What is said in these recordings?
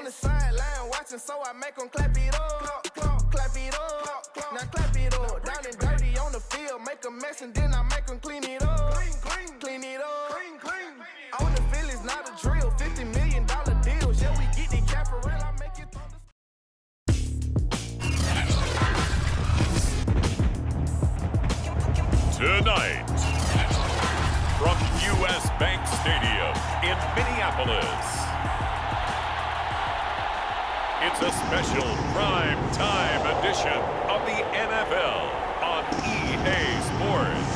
on the sideline watching, so I make them clap it up. Clap it up. Now clap it up. Down and dirty on the field, make a mess and then I make them clean it up. Clean it up. On the field is not a drill. $50 million deals. Yeah, we get the cap for real. I make it through Tonight, from U.S. Bank Stadium in Minneapolis, it's a special prime time edition of the NFL on EA Sports.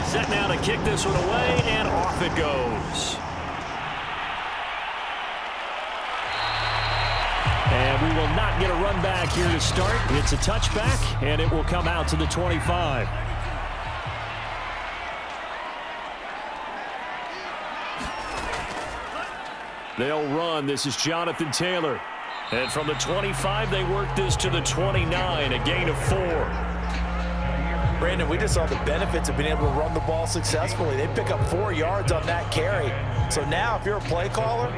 Set now to kick this one away, and off it goes. And we will not get a run back here to start. It's a touchback, and it will come out to the 25. They'll run. This is Jonathan Taylor. And from the 25, they work this to the 29, a gain of 4. Brandon, we just saw the benefits of being able to run the ball successfully. They pick up 4 yards on that carry. So now if you're a play caller,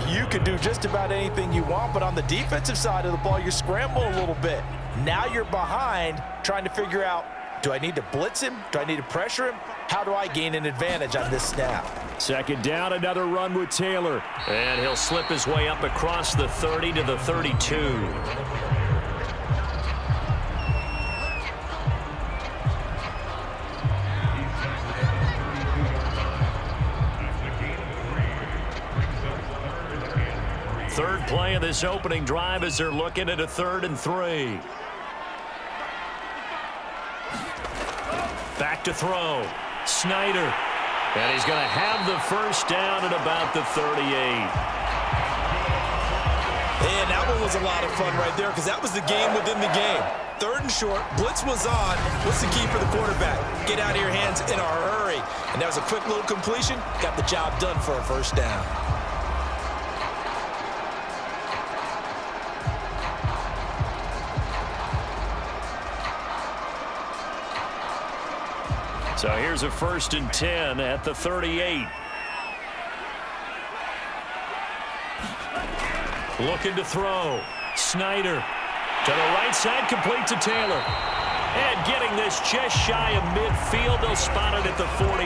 you can do just about anything you want. But on the defensive side of the ball, you're scrambling a little bit. Now you're behind trying to figure out, do I need to blitz him? Do I need to pressure him? How do I gain an advantage on this snap? Second down, another run with Taylor. And he'll slip his way up across the 30 to the 32. Third play of this opening drive as they're looking at a 3rd and 3. Back to throw. Snyder. And he's going to have the first down at about the 38. And that one was a lot of fun right there because that was the game within the game. 3rd and short, blitz was on. What's the key for the quarterback? Get out of your hands in a hurry. And that was a quick little completion. Got the job done for a first down. So here's a 1st and 10 at the 38. Looking to throw. Snyder to the right side, complete to Taylor. And getting this just shy of midfield, they'll spot it at the 49.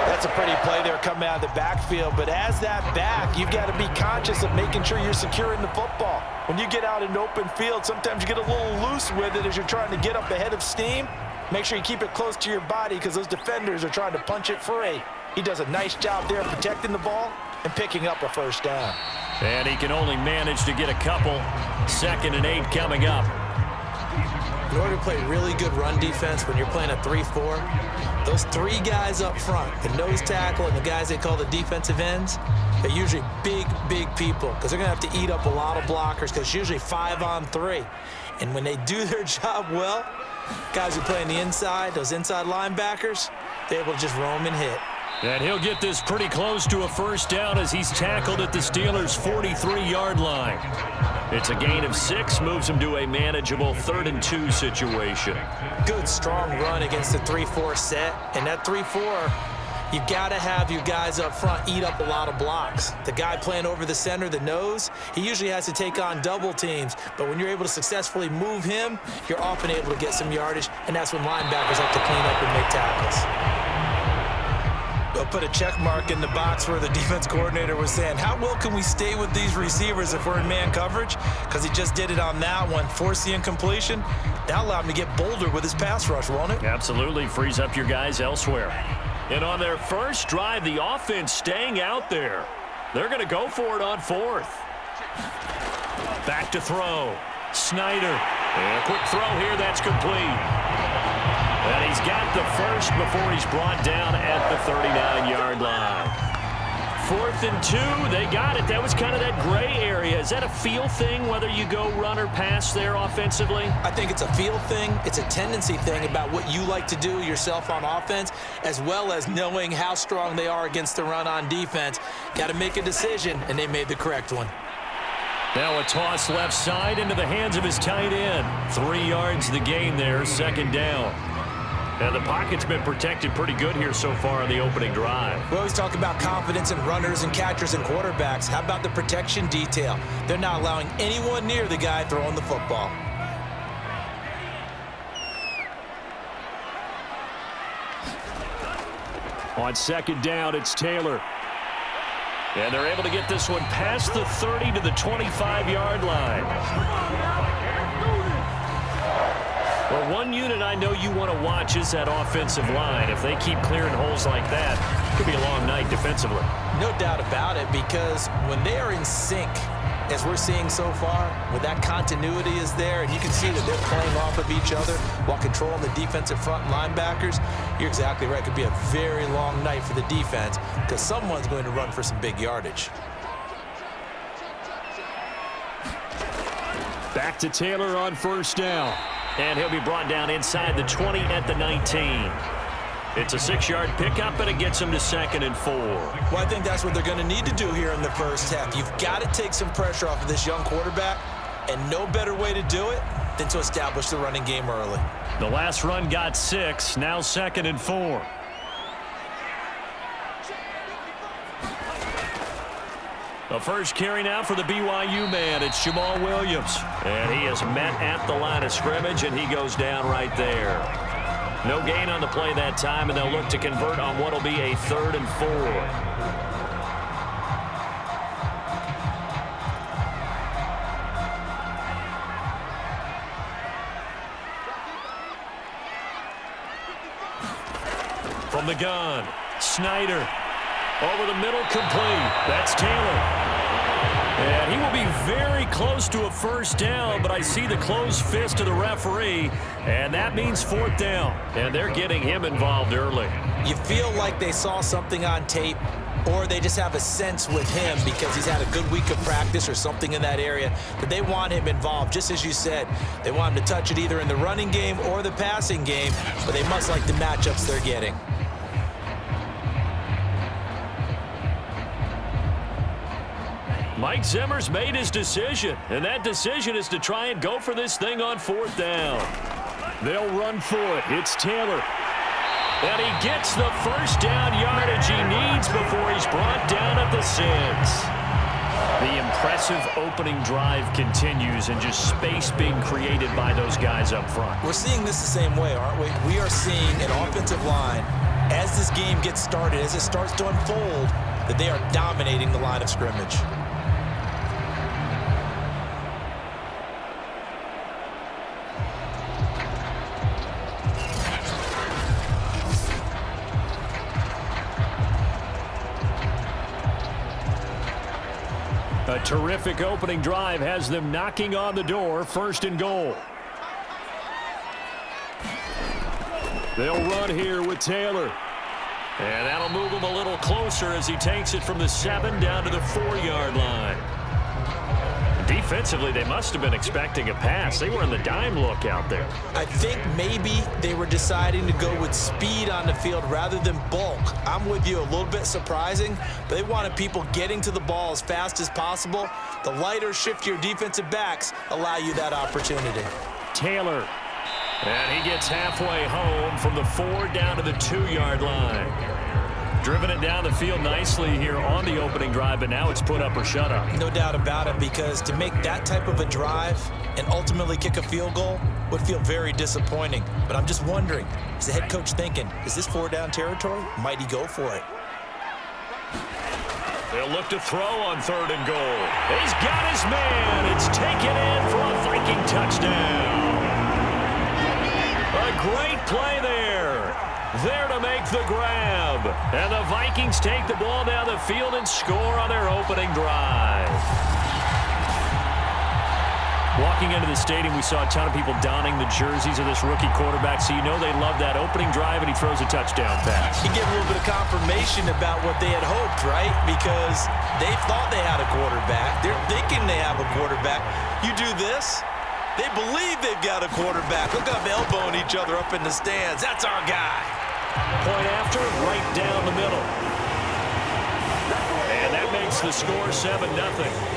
That's a pretty play there coming out of the backfield, but as that back, you've got to be conscious of making sure you're securing the football. When you get out in open field, sometimes you get a little loose with it as you're trying to get up ahead of steam. Make sure you keep it close to your body because those defenders are trying to punch it free. He does a nice job there protecting the ball and picking up a first down. And he can only manage to get a couple. 2nd and 8 coming up. In order to play really good run defense when you're playing a 3-4, those 3 guys up front, the nose tackle and the guys they call the defensive ends, they're usually big people because they're going to have to eat up a lot of blockers because it's usually 5 on 3. And when they do their job well, guys who play on the inside, those inside linebackers, they're able to just roam and hit. And he'll get this pretty close to a first down as he's tackled at the Steelers' 43-yard line. It's a gain of 6, moves him to a manageable 3rd and 2 situation. Good, strong run against the 3-4 set. And that 3-4, you've got to have your guys up front eat up a lot of blocks. The guy playing over the center, the nose, he usually has to take on double teams. But when you're able to successfully move him, you're often able to get some yardage, and that's when linebackers have to clean up and make tackles. They'll put a check mark in the box where the defense coordinator was saying, how well can we stay with these receivers if we're in man coverage? Because he just did it on that one, forced the incompletion. That allowed him to get bolder with his pass rush, won't it? Absolutely, frees up your guys elsewhere. And on their first drive, the offense staying out there. They're going to go for it on 4th. Back to throw. Snyder. And a quick throw here, that's complete. And he's got the first before he's brought down at the 39-yard line. 4th and 2. They got it. That was kind of that gray area. Is that a feel thing, whether you go run or pass there offensively? I think it's a feel thing. It's a tendency thing about what you like to do yourself on offense, as well as knowing how strong they are against the run on defense. Got to make a decision, and they made the correct one. Now a toss left side into the hands of his tight end. 3 yards the gain there, 2nd down. Now the pocket's been protected pretty good here so far on the opening drive. We always talk about confidence in runners and catchers and quarterbacks. How about the protection detail? They're not allowing anyone near the guy throwing the football. On 2nd down, it's Taylor. And they're able to get this one past the 30 to the 25-yard line. Well, one unit I know you want to watch is that offensive line. If they keep clearing holes like that, it could be a long night defensively. No doubt about it, because when they are in sync, as we're seeing so far, when that continuity is there, and you can see that they're playing off of each other while controlling the defensive front linebackers, you're exactly right. It could be a very long night for the defense because someone's going to run for some big yardage. Back to Taylor on 1st down. And he'll be brought down inside the 20 at the 19. It's a 6-yard pickup, and it gets him to 2nd and 4. Well, I think that's what they're going to need to do here in the first half. You've got to take some pressure off of this young quarterback, and no better way to do it than to establish the running game early. The last run got 6, now 2nd and 4. The first carry now for the BYU man. It's Jamal Williams. And he is met at the line of scrimmage, and he goes down right there. No gain on the play that time, and they'll look to convert on what will be a 3rd and 4. From the gun, Snyder. Over the middle, complete. That's Taylor. And he will be very close to a 1st down, but I see the closed fist of the referee, and that means 4th down. And they're getting him involved early. You feel like they saw something on tape, or they just have a sense with him because he's had a good week of practice or something in that area that they want him involved. Just as you said, they want him to touch it either in the running game or the passing game, but they must like the matchups they're getting. Mike Zimmer's made his decision, and that decision is to try and go for this thing on 4th down. They'll run for it. It's Taylor. And he gets the 1st down yardage he needs before he's brought down at the 6. The impressive opening drive continues, and just space being created by those guys up front. We're seeing this the same way, aren't we? We are seeing an offensive line, as this game gets started, as it starts to unfold, that they are dominating the line of scrimmage. A terrific opening drive has them knocking on the door, 1st and goal. They'll run here with Taylor. And that'll move him a little closer as he takes it from the 7 down to the 4-yard line. Defensively, they must have been expecting a pass. They were in the dime look out there. I think maybe they were deciding to go with speed on the field rather than bulk. I'm with you, a little bit surprising, but they wanted people getting to the ball as fast as possible. The lighter, shiftier defensive backs allow you that opportunity. Taylor. And he gets halfway home from the 4 down to the 2-yard line. Driven it down the field nicely here on the opening drive, but now it's put up or shut up. No doubt about it, because to make that type of a drive and ultimately kick a field goal would feel very disappointing. But I'm just wondering, is the head coach thinking, is this 4-down territory? Might he go for it? They'll look to throw on 3rd and goal. He's got his man. It's taken in for a Viking touchdown. A great play there. There to make the grab. And the Vikings take the ball down the field and score on their opening drive. Walking into the stadium, we saw a ton of people donning the jerseys of this rookie quarterback, so you know they love that opening drive, and he throws a touchdown pass. He gave a little bit of confirmation about what they had hoped, right? Because they thought they had a quarterback. They're thinking they have a quarterback. You do this, they believe they've got a quarterback. Look up, elbowing each other up in the stands. That's our guy. Point after, right down the middle. And that makes the score 7-0.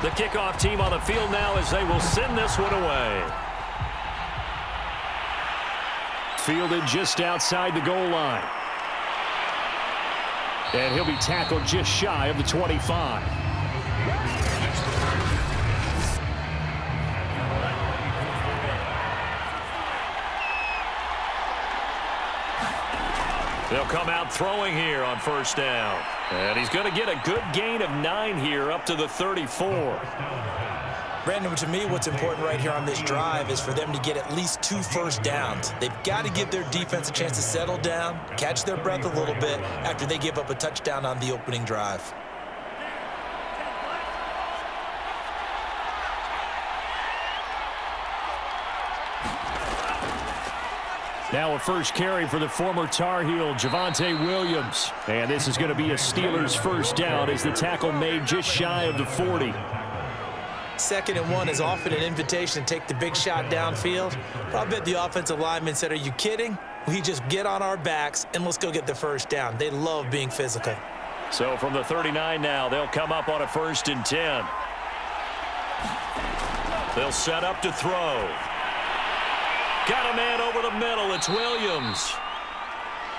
The kickoff team on the field now as they will send this one away. Fielded just outside the goal line. And he'll be tackled just shy of the 25. They'll come out throwing here on first down. And he's going to get a good gain of 9 here up to the 34. Brandon, to me, what's important right here on this drive is for them to get at least 2 first downs. They've got to give their defense a chance to settle down, catch their breath a little bit after they give up a touchdown on the opening drive. Now a first carry for the former Tar Heel, Javonte Williams. And this is going to be a Steelers first down as the tackle made just shy of the 40. 2nd and 1 is often an invitation to take the big shot downfield. But I bet the offensive lineman said, are you kidding? We just get on our backs and let's go get the first down. They love being physical. So from the 39 now, they'll come up on a 1st and 10. They'll set up to throw. Got a man over the middle. It's Williams.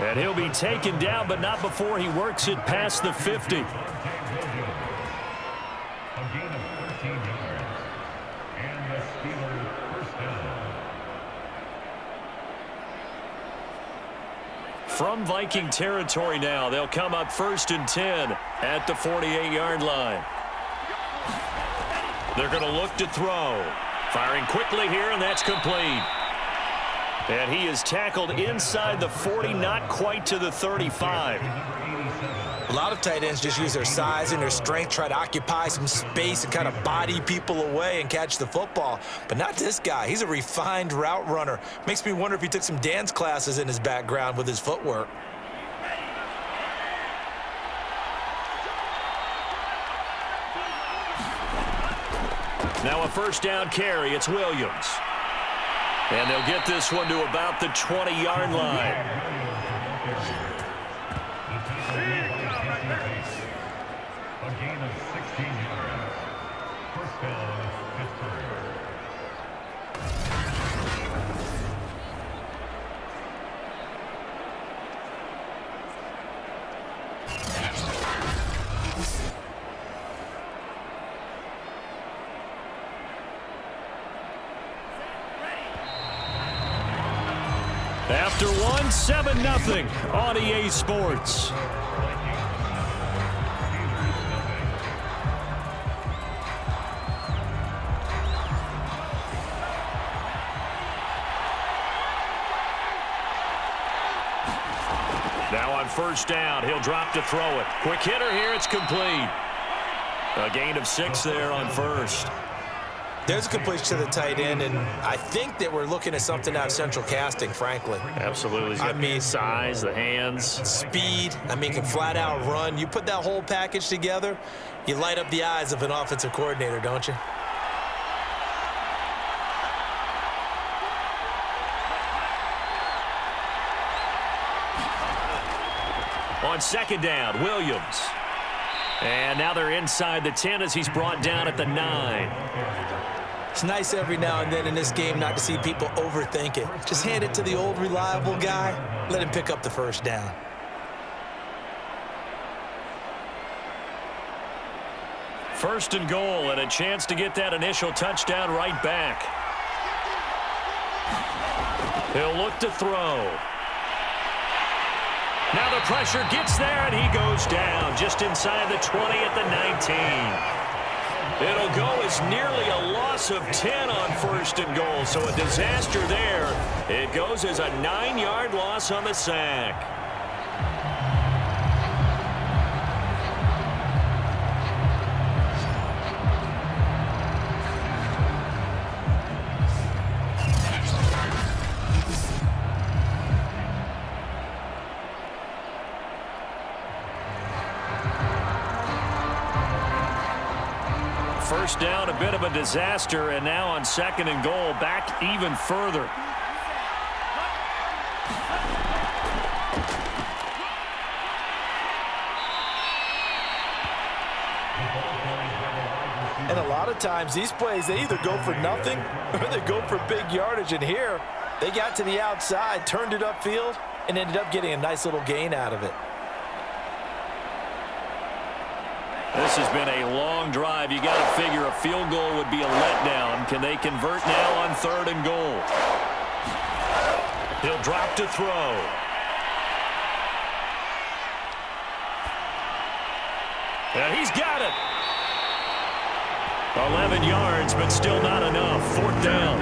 And he'll be taken down, but not before he works it past the 50. From Viking territory now, they'll come up 1st and 10 at the 48-yard line. They're going to look to throw. Firing quickly here, and that's complete. And he is tackled inside the 40, not quite to the 35. A lot of tight ends just use their size and their strength, try to occupy some space and kind of body people away and catch the football. But not this guy. He's a refined route runner. Makes me wonder if he took some dance classes in his background with his footwork. Now a first down carry. It's Williams. And they'll get this one to about the 20-yard line. A gain of 16 yards. First down, Pittsburgh. After one, 7-0 on EA Sports. Now on first down, he'll drop to throw it. Quick hitter here, it's complete. A gain of 6 there on first. There's a completion to the tight end, and I think that we're looking at something out of central casting, frankly. Absolutely. I mean, size, the hands. Speed. I mean, can flat out run. You put that whole package together, you light up the eyes of an offensive coordinator, don't you? On second down, Williams. And now they're inside the 10 as he's brought down at the 9. It's nice every now and then in this game not to see people overthink it. Just hand it to the old reliable guy. Let him pick up the first down. First and goal, and a chance to get that initial touchdown right back. He'll look to throw. Now the pressure gets there, and he goes down just inside the 20 at the 19. It'll go as nearly a loss of 10 on first and goal, so a disaster there. It goes as a 9-yard loss on the sack. First down, a bit of a disaster, and now on second and goal, back even further. And a lot of times, these plays, they either go for nothing or they go for big yardage. And here, they got to the outside, turned it upfield, and ended up getting a nice little gain out of it. This has been a long drive. You got to figure a field goal would be a letdown. Can they convert now on third and goal? He'll drop to throw. And he's got it. 11 yards, but still not enough. Fourth down.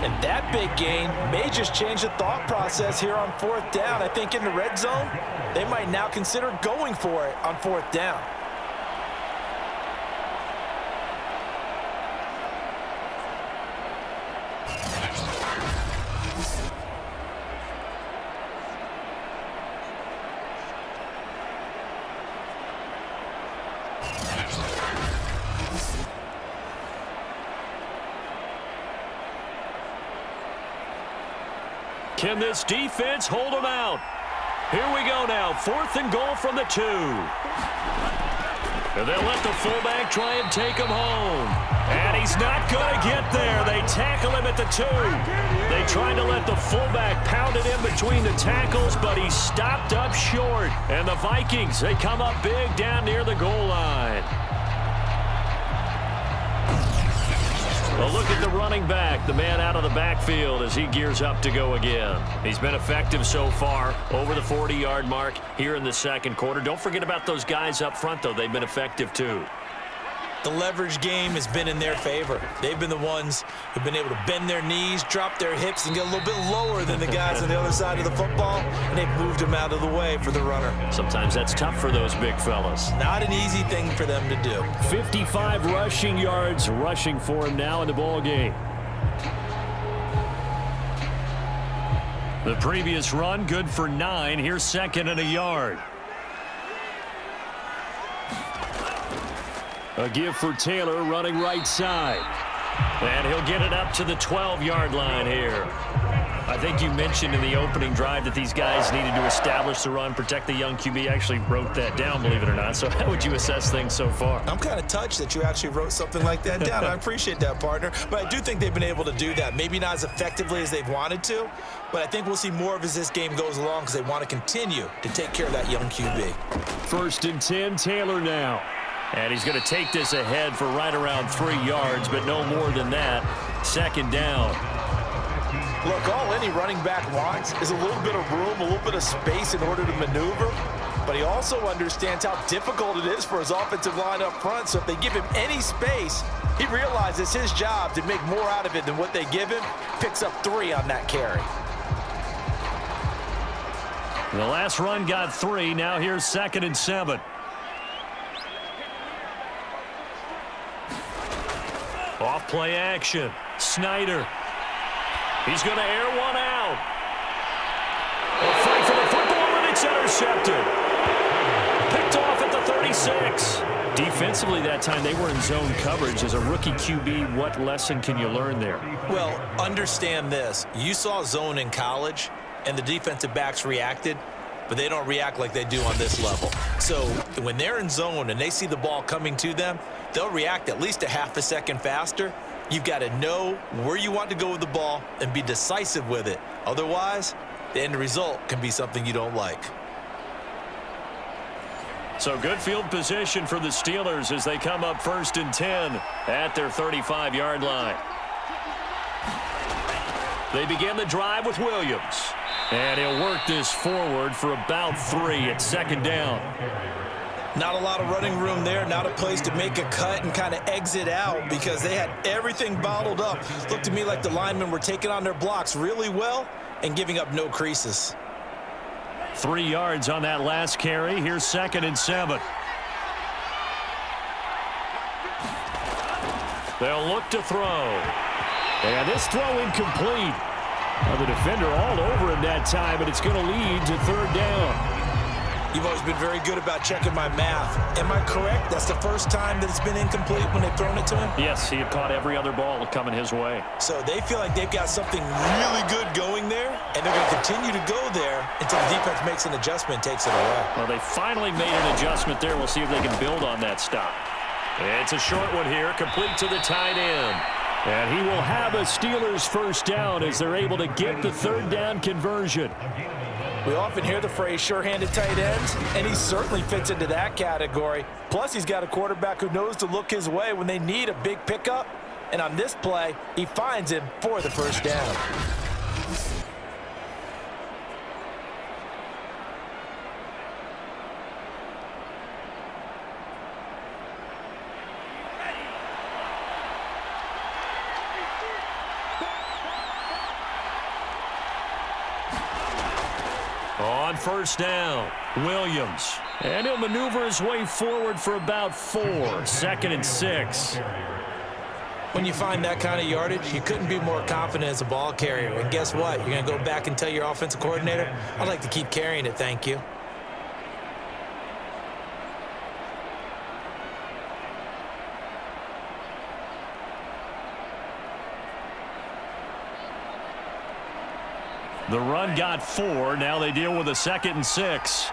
And that big gain may just change the thought process here on fourth down. I think in the red zone, they might now consider going for it on fourth down. Can this defense hold them out? Here we go now. Fourth and goal from the 2. And they'll let the fullback try and take him home. And he's not going to get there. They tackle him at the 2. They tried to let the fullback pound it in between the tackles, but he stopped up short. And the Vikings, they come up big down near the goal line. Well, look at the running back, the man out of the backfield as he gears up to go again. He's been effective so far, over the 40-yard mark here in the second quarter. Don't forget about those guys up front, though. They've been effective, too. The leverage game has been in their favor. They've been the ones who've been able to bend their knees, drop their hips, and get a little bit lower than the guys on the other side of the football, and they've moved them out of the way for the runner. Sometimes that's tough for those big fellas. Not an easy thing for them to do. 55 rushing yards rushing for him now in the ball game. The previous run, good for 9. Here's second and a yard. A give for Taylor running right side. And he'll get it up to the 12-yard line here. I think you mentioned in the opening drive that these guys needed to establish the run, protect the young QB. I actually wrote that down, believe it or not. So how would you assess things so far? I'm kind of touched that you actually wrote something like that down. I appreciate that, partner. But I do think they've been able to do that. Maybe not as effectively as they've wanted to, but I think we'll see more of as this game goes along because they want to continue to take care of that young QB. First and 10, Taylor now. And he's going to take this ahead for right around 3 yards, but no more than that. Second down. Look, all any running back wants is a little bit of room, a little bit of space in order to maneuver. But he also understands how difficult it is for his offensive line up front. So if they give him any space, he realizes his job to make more out of it than what they give him. Picks up 3 on that carry. The last run got 3. Now here's second and 7. Off play action. Snyder. He's going to air one out. A fight for the football, and it's intercepted. Picked off at the 36. Defensively that time, they were in zone coverage. As a rookie QB, what lesson can you learn there? Well, understand this. You saw zone in college, and the defensive backs reacted. but they don't react like they do on this level. So when they're in zone and they see the ball coming to them, they'll react at least a half a second faster. You've got to know where you want to go with the ball and be decisive with it. Otherwise, the end result can be something you don't like. So good field position for the Steelers as they come up 1st and 10 at their 35-yard line. They begin the drive with Williams. And he'll work this forward for about 3 at 2nd down. Not a lot of running room there, not a place to make a cut and kind of exit out because they had everything bottled up. Looked to me like the linemen were taking on their blocks really well and giving up no creases. 3 yards on that last carry. Here's 2nd and 7. They'll look to throw. And this throw incomplete. Well, the defender all over him that time, and it's going to lead to 3rd down. You've always been very good about checking my math. Am I correct? That's the first time that it's been incomplete when they've thrown it to him? Yes, he had caught every other ball coming his way. So they feel like they've got something really good going there, and they're going to continue to go there until the defense makes an adjustment and takes it away. Well, they finally made an adjustment there. We'll see if they can build on that stop. It's a short one here, complete to the tight end. And he will have a Steelers 1st down as they're able to get the 3rd down conversion. We often hear the phrase sure-handed tight ends, and he certainly fits into that category. Plus, he's got a quarterback who knows to look his way when they need a big pickup. And on this play, he finds him for the 1st down. On 1st down, Williams. And he'll maneuver his way forward for about 4. 2nd and 6. When you find that kind of yardage, you couldn't be more confident as a ball carrier. And guess what? You're going to go back and tell your offensive coordinator, I'd like to keep carrying it, thank you. The run got 4. Now they deal with a 2nd and 6.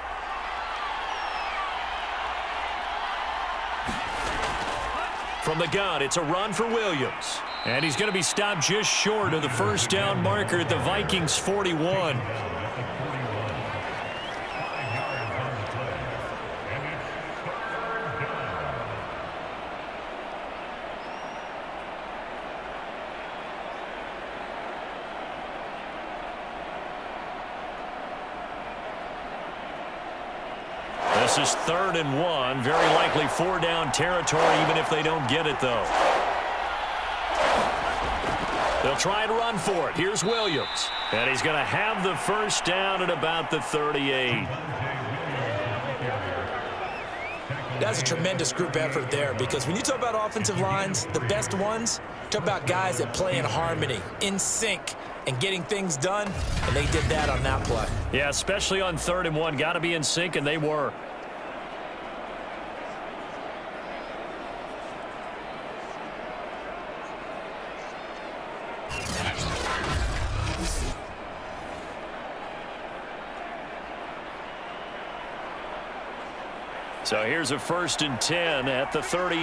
From the gun, it's a run for Williams. And he's going to be stopped just short of the 1st down marker at the Vikings 41. This is 3rd and 1. Very likely 4 down territory, even if they don't get it, though. They'll try to run for it. Here's Williams. And he's going to have the 1st down at about the 38. That's a tremendous group effort there because when you talk about offensive lines, the best ones, talk about guys that play in harmony, in sync, and getting things done, and they did that on that play. Yeah, especially on 3rd and 1. Got to be in sync, and they were. So here's a 1st and 10 at the 38.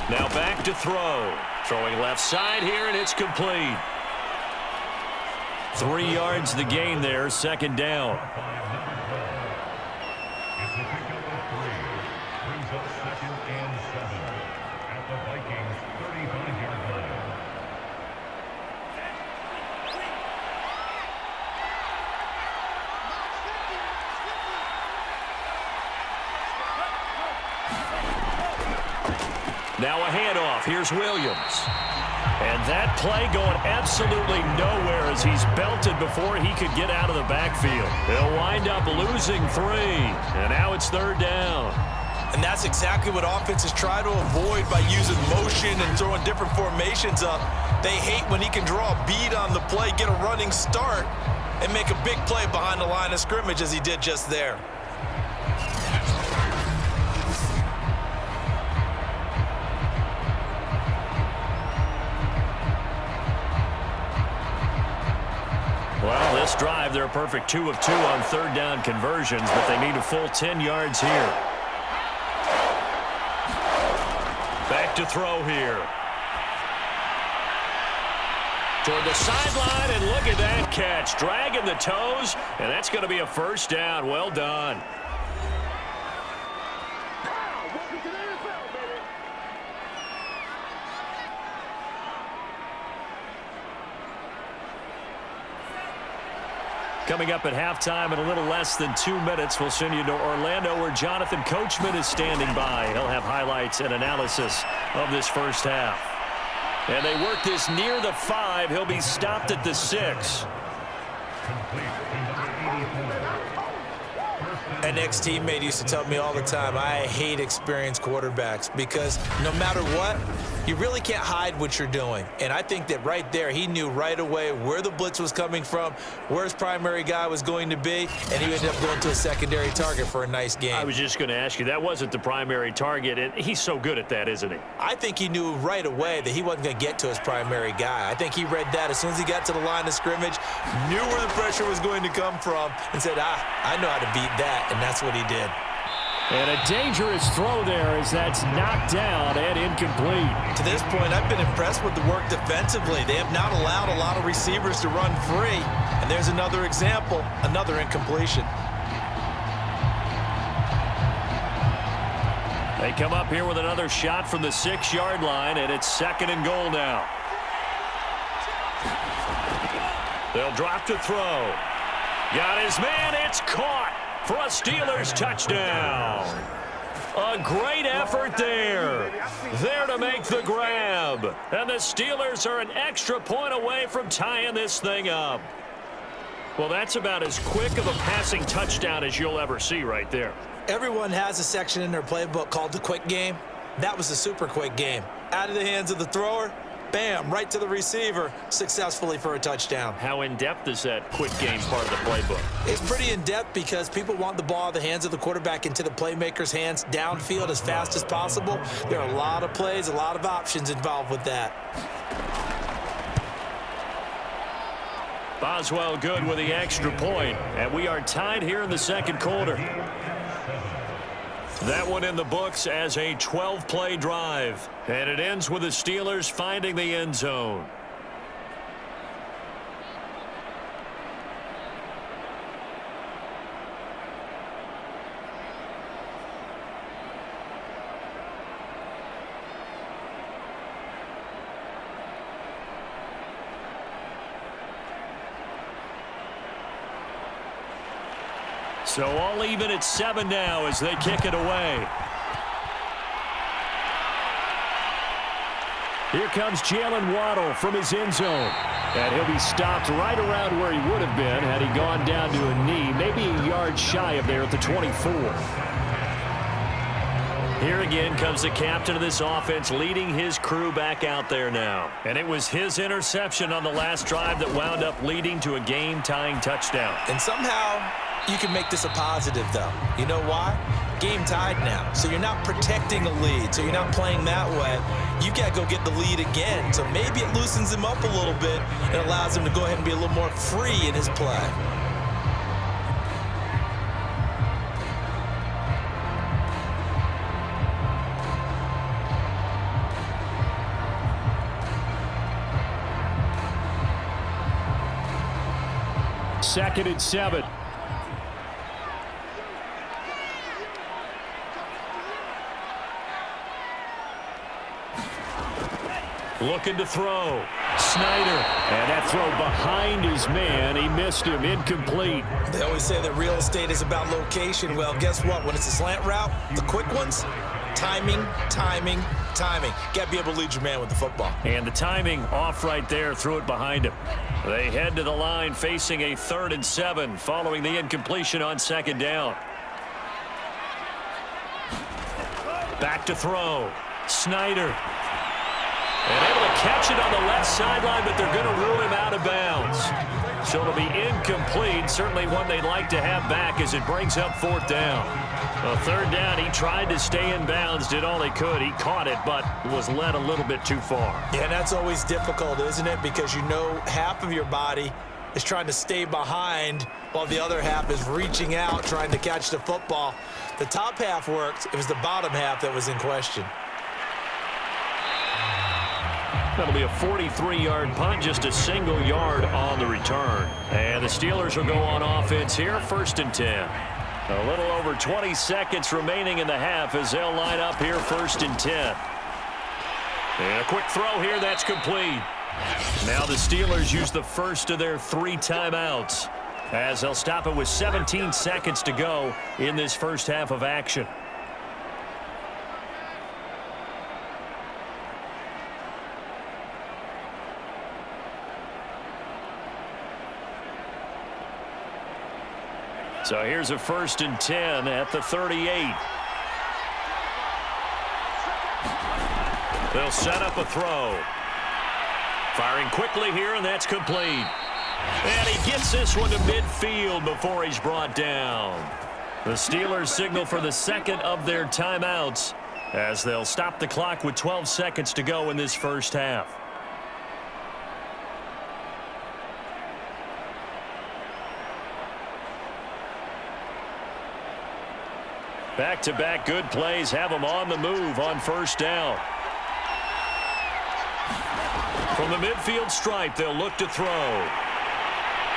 Now back to throw. Throwing left side here, and it's complete. 3 yards the gain there, 2nd down. It's a pickup of 3. Brings up 2nd and 7 at the Vikings 35-yard line. Now a handoff. Here's Williams. And that play going absolutely nowhere as he's belted before he could get out of the backfield. He'll wind up losing 3. And now it's 3rd down. And that's exactly what offenses try to avoid by using motion and throwing different formations up. They hate when he can draw a bead on the play, get a running start, and make a big play behind the line of scrimmage as he did just there. drive, they're a perfect 2 of 2 on third down conversions, but they need a full 10 yards here. Back to throw here. Toward the sideline, and look at that catch. Dragging the toes, and that's going to be a first down. Well done. Coming up at halftime in a little less than 2 minutes, we'll send you to Orlando where Jonathan Coachman is standing by. He'll have highlights and analysis of this first half. And they work this near the 5. He'll be stopped at the 6. An ex-teammate used to tell me all the time, I hate experienced quarterbacks because no matter what, you really can't hide what you're doing. And I think that right there, he knew right away where the blitz was coming from, where his primary guy was going to be, and he ended up going to a secondary target for a nice game. I was just going to ask you, that wasn't the primary target, and he's so good at that, isn't he? I think he knew right away that he wasn't going to get to his primary guy. I think he read that as soon as he got to the line of scrimmage, knew where the pressure was going to come from, and said, I know how to beat that, and that's what he did. And a dangerous throw there as that's knocked down and incomplete. To this point, I've been impressed with the work defensively. They have not allowed a lot of receivers to run free. And there's another example, another incompletion. They come up here with another shot from the 6-yard line, and it's 2nd and goal now. They'll drop to throw. Got his man, it's caught for a Steelers touchdown. A great effort there. There to make the grab. And the Steelers are an extra point away from tying this thing up. Well, that's about as quick of a passing touchdown as you'll ever see right there. Everyone has a section in their playbook called the quick game. That was a super quick game. Out of the hands of the thrower, bam, right to the receiver, successfully for a touchdown. How in-depth is that quick game part of the playbook? It's pretty in-depth because people want the ball out of the hands of the quarterback into the playmaker's hands downfield as fast as possible. There are a lot of plays, a lot of options involved with that. Boswell good with the extra point, and we are tied here in the second quarter. That one in the books as a 12-play drive. And it ends with the Steelers finding the end zone. So all even at 7 now as they kick it away. Here comes Jalen Waddle from his end zone. And he'll be stopped right around where he would have been had he gone down to a knee, maybe a yard shy of there at the 24. Here again comes the captain of this offense leading his crew back out there now. And it was his interception on the last drive that wound up leading to a game-tying touchdown. And somehow you can make this a positive, though. You know why? Game tied now. So you're not protecting a lead. So you're not playing that way. You got to go get the lead again. So maybe it loosens him up a little bit and allows him to go ahead and be a little more free in his play. Second and 7. Looking to throw. Snyder. And that throw behind his man. He missed him. Incomplete. They always say that real estate is about location. Well, guess what? When it's a slant route, the quick ones, timing, timing, timing. Got to be able to lead your man with the football. And the timing off right there. Threw it behind him. They head to the line facing a 3rd and 7 following the incompletion on 2nd down. Back to throw. Snyder. And able to catch it on the left sideline, but they're going to rule him out of bounds. So it'll be incomplete. Certainly one they'd like to have back as it brings up 4th down. Well, 3rd down, he tried to stay in bounds, did all he could. He caught it, but was led a little bit too far. Yeah, and that's always difficult, isn't it? Because you know half of your body is trying to stay behind while the other half is reaching out, trying to catch the football. The top half worked. It was the bottom half that was in question. That'll be a 43-yard punt, just a single yard on the return. And the Steelers will go on offense here, 1st and 10. A little over 20 seconds remaining in the half as they'll line up here, 1st and 10. And a quick throw here, that's complete. Now the Steelers use the first of their 3 timeouts as they'll stop it with 17 seconds to go in this first half of action. So here's a 1st and 10 at the 38. They'll set up a throw. Firing quickly here, and that's complete. And he gets this one to midfield before he's brought down. The Steelers signal for the second of their timeouts as they'll stop the clock with 12 seconds to go in this first half. Back-to-back good plays have them on the move on 1st down. From the midfield stripe, they'll look to throw.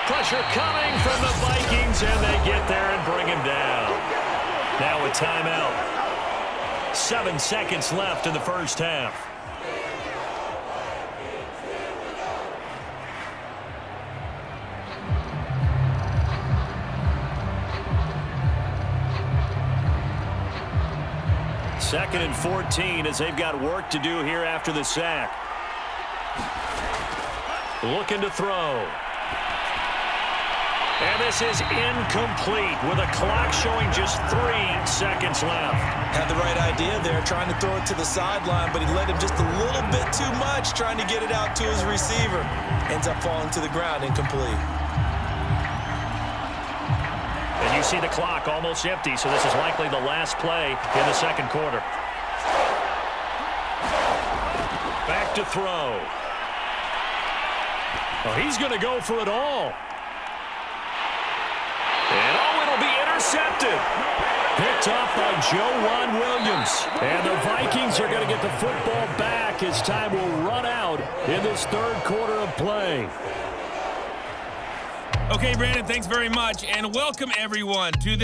Pressure coming from the Vikings, and they get there and bring him down. Now a timeout. 7 seconds left in the first half. Second and 14 as they've got work to do here after the sack. Looking to throw. And this is incomplete with a clock showing just 3 seconds left. Had the right idea there, trying to throw it to the sideline, but he led him just a little bit too much, trying to get it out to his receiver. Ends up falling to the ground, incomplete. And you see the clock almost empty, so this is likely the last play in the second quarter. Back to throw. Well, he's going to go for it all. And it'll be intercepted. Picked off by Joe Williams. And the Vikings are going to get the football back as time will run out in this third quarter of play. Okay, Brandon, thanks very much, and welcome everyone to the